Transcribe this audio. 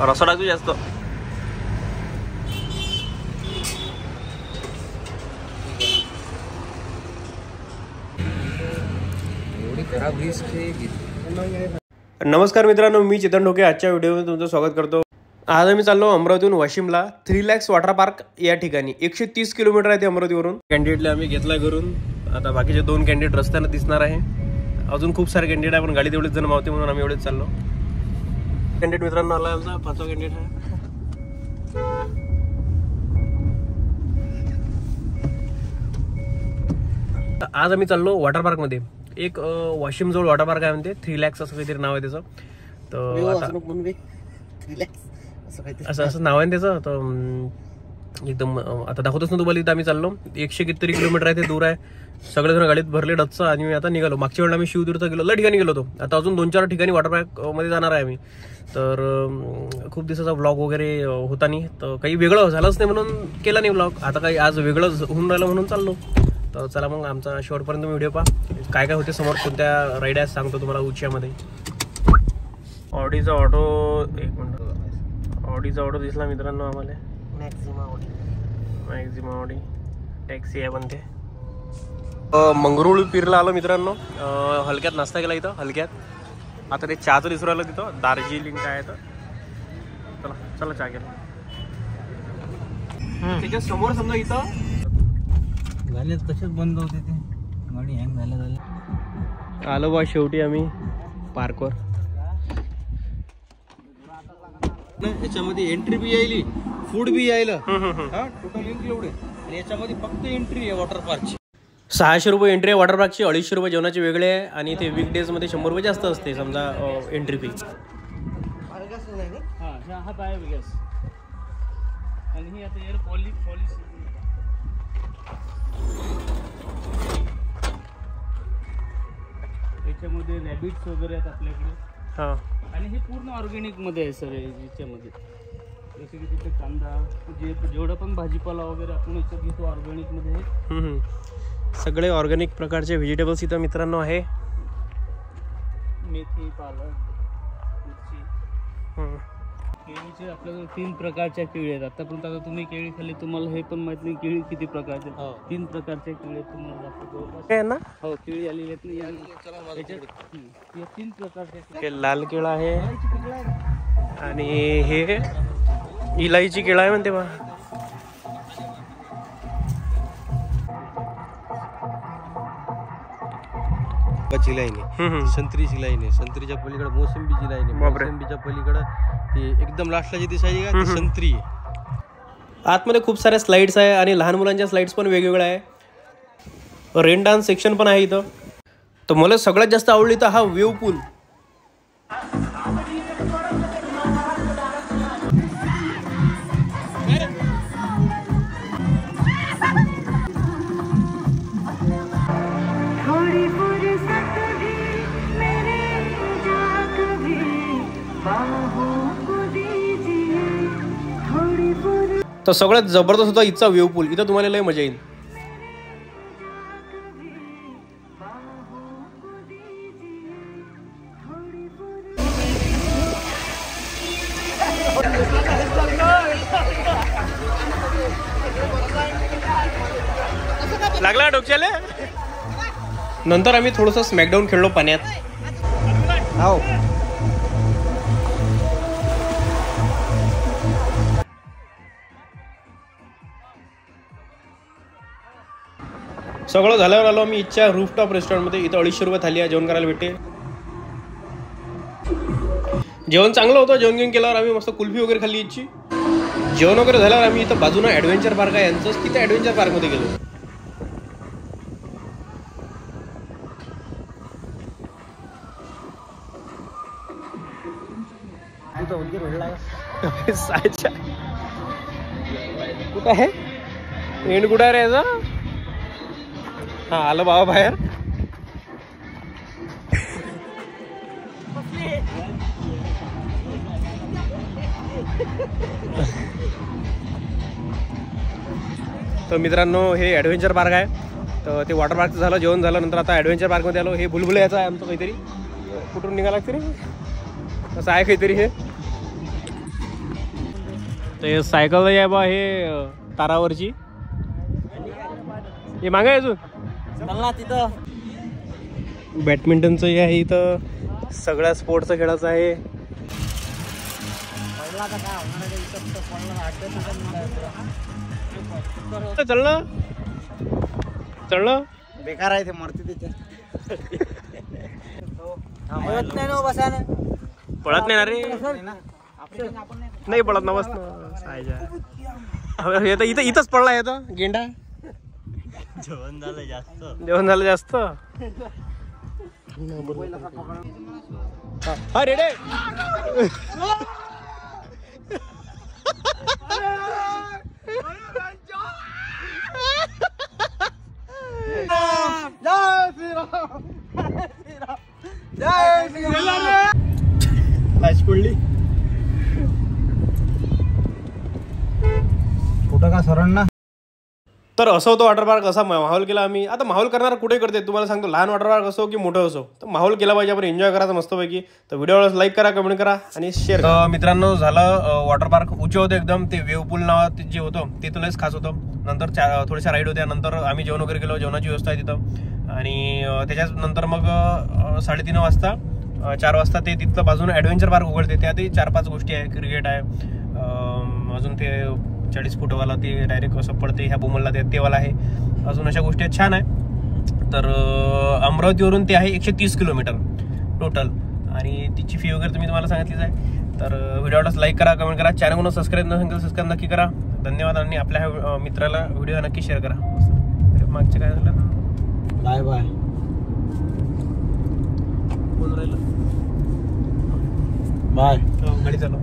रस्सा टाकू जास्त. नमस्कार मित्रांनो, मी चेतन ढोके. आजच्या व्हिडिओमध्ये तुमचं स्वागत करतो. आज आम्ही चाललो अमरावतीहून वाशिमला 3 लॅक्स वॉटर पार्क या ठिकाणी. 130 किलोमीटर आहे ते अमरावतीवरून. कॅन्डिडेटला आम्ही घेतला घरून. आता बाकीचे 2 कॅन्डिडेट रस्त्यानं दिसणार आहे. अजून खूप सारे कॅन्डिडेट आहे पण गाडीत एवढेच जण मावते म्हणून आम्ही एवढेच चाललो. कॅन्डिडेट मित्रांनो आला आमचा 5वा कॅन्डिडेट आहे. आज आम्ही चाललो वॉटर पार्क मध्ये. एक वाशिम जवळ वॉटर पार्क आहे म्हणते, 3 लॅक्स असं काहीतरी नाव आहे त्याचं. तर असं नाव आहे त्याचं. तर एकदम आता दाखवतोच ना तुम्हाला. इथं आम्ही चाललो 100 कितीतरी किलोमीटर आहे ते दूर आहे. सगळेजण गाडीत भरले डचचं आणि मी आता निघालो. मागच्या वेळेला आम्ही शिवदुर्ग गेलो, लय ठिकाणी गेलो होतो. आता अजून 2-4 ठिकाणी वॉटर पार्क मध्ये जाणार आहे आम्ही. तर खूप दिवसाचा व्लॉग वगैरे होता नाही, तर काही वेगळं झालंच नाही म्हणून केला नाही व्लॉग. आता काही आज वेगळं होऊन राहिलं म्हणून चाललो. तर चला मग आमचा शेवटपर्यंत व्हिडिओ पहा. काय काय होते समोर, कोणत्या राईड आहेत सांगतो तुम्हाला उच्च्यामध्ये. ऑडीचा ऑटो, एक मिनिट, ऑडीचा ऑटो दिसला मित्रांनो आम्हाला. मॅक्झिमा ऑडी टॅक्सी आहे म्हणते. मंगरुळ पीरला आलो मित्रांनो. हलक्यात नाश्ता केला इथं हलक्यात. आता ते चहाचं दिसून राहिलं तिथं, दार्जिलिंग काय आहे तर. चला चला चहा केला. त्याच्या समोर समजा इथं गाड्यात कशाच बंद होते ते, गाडी हँग झाल्या. आलो बा शेवटी आम्ही पार्कवर. याच्यामध्ये एंट्री बी यायली, फूड बी यायला. टोटल इन्क्लूड आहे. आणि याच्यामध्ये फक्त एंट्री आहे वॉटर पार्कची. 600 रुपये एंट्री आहे वॉटर पार्कची. 250 रुपये जेवणाचे वेगळे आहे. आणि ते वीकडेज मध्ये 100 रुपये जास्त असते समजा एंट्री फी. आणि ही आता एअर पॉलिसी याच्यामध्ये रॅबिट्स वगैरे आहेत आपल्याकडे. हां, आणि हे पूर्ण ऑर्गॅनिक मध्ये आहे सर. याच्यामध्ये जसे की तिथे कांदा, जेवढा पण भाजीपाला वगैरे आपण याच्यात घेतो ऑर्गॅनिक मध्ये आहे. सगळे ऑर्गॅनिक प्रकारचे व्हेजिटेबल्स इथं मित्रांनो आहे. मेथी, पालक, मिरची. केळीचे आपल्याकडे 3 प्रकारच्या केळी आहेत. आतापर्यंत आता तुम्ही केळी खाल्ली, तुम्हाला हे पण माहित नाही केळी किती प्रकारचे. 3 प्रकारच्या केळी तुम्हाला दाखवतो ना. हो, केळी आलेली आहेत ना. 3 प्रकारचे. लाल केळा आहे आणि हे इलायची केळा आहे म्हणते बा. लाईन आहे, संत्रीची लाईन आहे. संत्रीच्या पलीकडे मोसंबीची लाईन आहे. मोसंबीच्या पलीकडे ते एकदम लास्टला जे दिसायची का, ती संत्री आहे. आतमध्ये खूप साऱ्या स्लाइड्स आहे आणि लहान मुलांच्या स्लाइड्स पण वेगवेगळ्या आहे. रेन डान्स सेक्शन पण आहे इथं. तर मला सगळ्यात जास्त आवडली तर हा वेव पूल. तर सगळ्यात जबरदस्त होता इथचा वेव पूल. इथं तुम्हाला लय मजा येईल. लागला डोक्याले. नंतर आम्ही थोडंसं स्मॅकडाऊन खेळलो पाण्यात. हो, सगळं झाल्यावर आलो आम्ही इच्छा रूफटॉप रेस्टॉरंटमध्ये. इथं 250 रुपये थाली आहे, जेवण करायला भेटते. जेवण चांगलं होतं. जेवण घेऊन केल्यावर आम्ही मस्त कुल्फी वगैरे खाल्ली इच्छी. जेवण वगैरे झाल्यावर आम्ही इथं बाजूनं ॲडव्हेंचर पार्क आहे यांचंच, तिथे ॲडव्हेंचर पार्कमध्ये गेलो. कुठं आहे एंड, कुठं आहे रे याचा. हा, आलं बाबा बाहेर. तर मित्रांनो हे ॲडव्हेंचर पार्क आहे. तर ते वॉटर पार्कचं झालं, जेवण झालं. नंतर आता ॲडव्हेंचर पार्कमध्ये आलो. हे भुलभुलैयाचं आहे आमचं काहीतरी. कुठून निघाला तरी असं आहे काहीतरी. हे ते सायकल आहे बा हे तारावरची हे मागे अजून तिथं बॅडमिंटनचं हे आहे इथं सगळ्या स्पोर्ट्सचं खेळाचं आहे. चल ना बेकार आहे ते मरते त्याच्यात पळत नाही ना रे नाही पळत ना बस इथं इथंच पडला येतो गेंडा जेवण झालं जास्त हा रेडे लाच पडली कुठं का सरण ना. तर असं होतं वॉटर पार्क. असा माहोल केला आम्ही. आता माहोल करणार कुठे करते तुम्हाला सांगतो, लहान वॉटर पार्क असो की मोठं असो, तर माहोल केला पाहिजे आपण, एन्जॉय करायचं मस्तपैकी. तर व्हिडिओला लाईक करा, कमेंट करा आणि शेअर करा. मित्रांनो झालं वॉटर पार्क उंचे होते एकदम. ते वेव पूल नावात जे होतं ते तुलाच खास होतं. नंतर थोड्याशा राईड होत्या. नंतर आम्ही जेवण वगैरे केलो, जेवणाची व्यवस्था आहे तिथं. आणि त्याच्यानंतर मग 3:30 वाजता 4 वाजता ते तिथलं बाजून ॲडव्हेंचर पार्क उघडते. त्यातही 4-5 गोष्टी आहे. क्रिकेट आहे, अजून ते 40 फुटवाला ते डायरेक्ट असं पडते ह्या बोमलला ते वाला आहे. अजून अशा गोष्टी छान आहे. तर अमरावतीवरून ते आहे 130 किलोमीटर टोटल. आणि तिची फी वगैरे तुम्हाला सांगितलीच आहे. तर व्हिडिओला लाईक करा, कमेंट करा, चॅनलला सबस्क्राईब नसेल सबस्क्राईब नक्की करा. धन्यवाद. आणि आपल्या मित्राला व्हिडिओ नक्की शेअर करा. मागचे काय झालं बाय बाय बोल राहिलं बाय गाडी चालव.